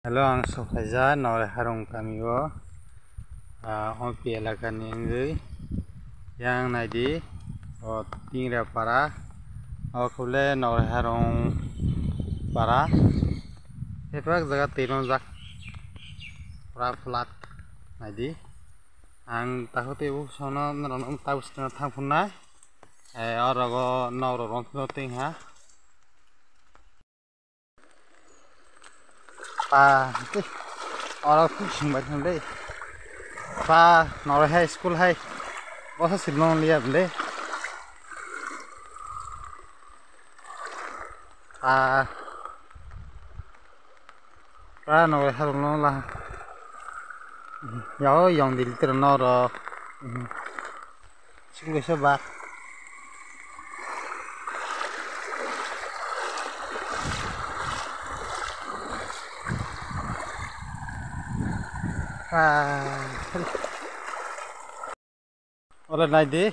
Halo, ang Sofaja, Nore Harong Kamiwo, Ompi Elakan Ingri, yang Nadi, Tingra Para, Kule Nore Harong Para, Epak Zagat Tiron Zak, Pra Flat Nadi, ang Tahote Sono, Naron Taus Tangpuna, Orago Noro Ronting Ha. Oke, orang tuh sumbat deh. Nore high school high, masa silong lihat deh. Nore harus lah. Ya, yang di liter nore, sekolah sebar. Oleh nanti,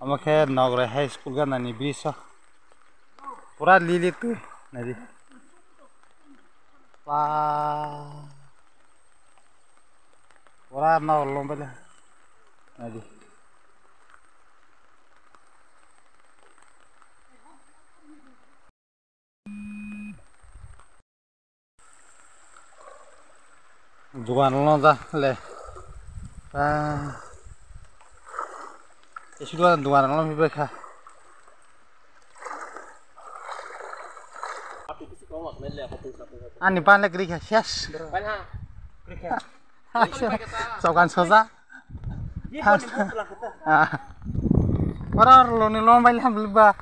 amakai Nogre High School kan nanti bisa, pura lili tuh nanti, pura Nogre lomba nanti. Dugaan lomba le, Sudah dugaan lomba berkah. Ani pan lagi kerja, yes. Sokan sosa. Orang loni lomba ilham lebah.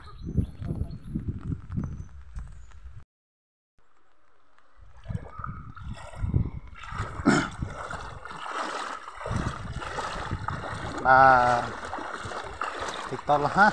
TikTok lah, ha.